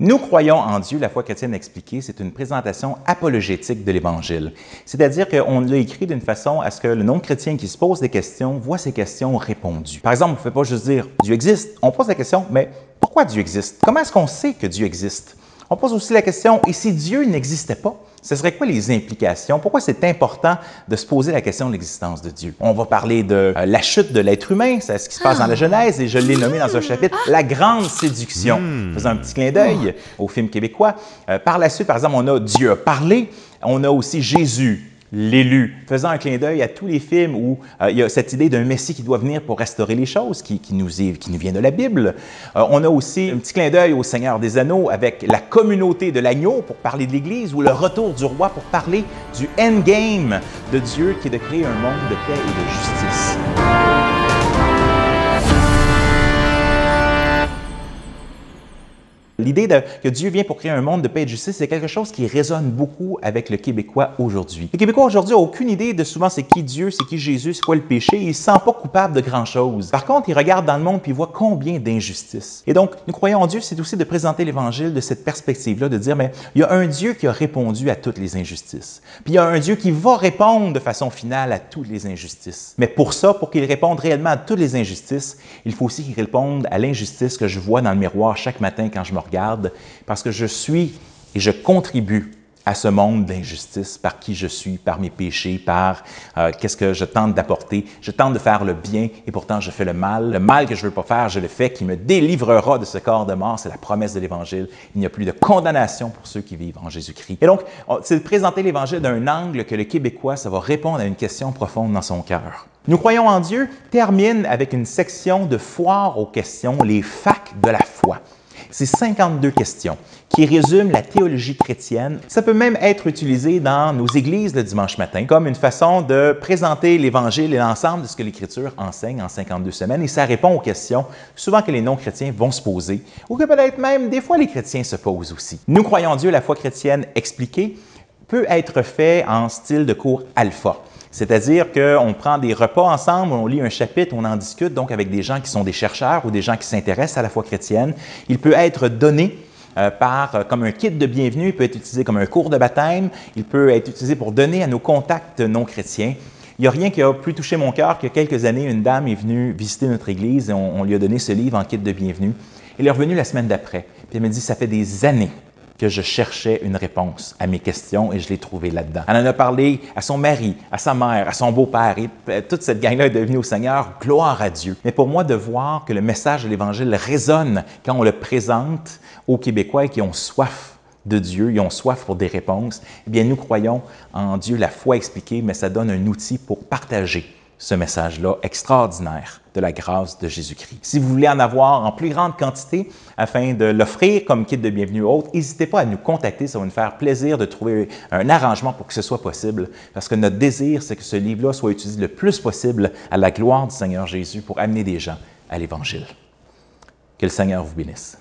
Nous croyons en Dieu, la foi chrétienne expliquée, c'est une présentation apologétique de l'Évangile. C'est-à-dire qu'on l'a écrit d'une façon à ce que le non-chrétien qui se pose des questions voit ces questions répondues. Par exemple, on ne peut pas juste dire « Dieu existe ». On pose la question « Mais pourquoi Dieu existe? Comment est-ce qu'on sait que Dieu existe? » On pose aussi la question « Et si Dieu n'existait pas? » Ce serait quoi les implications? Pourquoi c'est important de se poser la question de l'existence de Dieu? On va parler de la chute de l'être humain, c'est ce qui se passe dans la Genèse, et je l'ai nommé dans un chapitre « La grande séduction ». Faisant un petit clin d'œil au film québécois. Par la suite, par exemple, on a « Dieu a parlé », on a aussi « Jésus ». L'élu, faisant un clin d'œil à tous les films où il y a cette idée d'un Messie qui doit venir pour restaurer les choses, qui nous vient de la Bible. On a aussi un petit clin d'œil au Seigneur des Anneaux avec la communauté de l'agneau pour parler de l'Église, ou le retour du roi pour parler du endgame de Dieu qui est de créer un monde de paix et de justice. L'idée que Dieu vient pour créer un monde de paix et de justice, c'est quelque chose qui résonne beaucoup avec le Québécois aujourd'hui. Le Québécois aujourd'hui n'a aucune idée de souvent c'est qui Dieu, c'est qui Jésus, c'est quoi le péché, et il ne se sent pas coupable de grand-chose. Par contre, il regarde dans le monde et il voit combien d'injustices. Et donc, nous croyons en Dieu, c'est aussi de présenter l'Évangile de cette perspective-là, de dire, mais il y a un Dieu qui a répondu à toutes les injustices. Puis il y a un Dieu qui va répondre de façon finale à toutes les injustices. Mais pour ça, pour qu'il réponde réellement à toutes les injustices, il faut aussi qu'il réponde à l'injustice que je vois dans le miroir chaque matin quand je me regarde, parce que je suis et je contribue à ce monde d'injustice par qui je suis, par mes péchés, par qu'est-ce que je tente d'apporter. Je tente de faire le bien et pourtant je fais le mal. Le mal que je ne veux pas faire, je le fais, qui me délivrera de ce corps de mort. C'est la promesse de l'Évangile. Il n'y a plus de condamnation pour ceux qui vivent en Jésus-Christ. Et donc, c'est de présenter l'Évangile d'un angle que le Québécois, ça va répondre à une question profonde dans son cœur. Nous croyons en Dieu termine avec une section de foire aux questions, les facs de la foi. C'est 52 questions qui résument la théologie chrétienne. Ça peut même être utilisé dans nos églises le dimanche matin comme une façon de présenter l'Évangile et l'ensemble de ce que l'Écriture enseigne en 52 semaines. Et ça répond aux questions souvent que les non-chrétiens vont se poser ou que peut-être même des fois les chrétiens se posent aussi. Nous croyons en Dieu, la foi chrétienne expliquée peut être fait en style de cours alpha. C'est-à-dire qu'on prend des repas ensemble, on lit un chapitre, on en discute donc avec des gens qui sont des chercheurs ou des gens qui s'intéressent à la foi chrétienne. Il peut être donné comme un kit de bienvenue, il peut être utilisé comme un cours de baptême, il peut être utilisé pour donner à nos contacts non chrétiens. Il n'y a rien qui a plus touché mon cœur qu'il y a quelques années, une dame est venue visiter notre église et on lui a donné ce livre en kit de bienvenue. Elle est revenue la semaine d'après, puis elle me dit « ça fait des années que je cherchais une réponse à mes questions et je l'ai trouvée là-dedans. » Elle en a parlé à son mari, à sa mère, à son beau-père et toute cette gang-là est devenue au Seigneur. Gloire à Dieu. Mais pour moi, de voir que le message de l'Évangile résonne quand on le présente aux Québécois et qui ont soif de Dieu, ils ont soif pour des réponses, eh bien nous croyons en Dieu, la foi expliquée, mais ça donne un outil pour partager ce message-là extraordinaire de la grâce de Jésus-Christ. Si vous voulez en avoir en plus grande quantité afin de l'offrir comme kit de bienvenue autre, n'hésitez pas à nous contacter, ça va nous faire plaisir de trouver un arrangement pour que ce soit possible, parce que notre désir, c'est que ce livre-là soit utilisé le plus possible à la gloire du Seigneur Jésus pour amener des gens à l'Évangile. Que le Seigneur vous bénisse.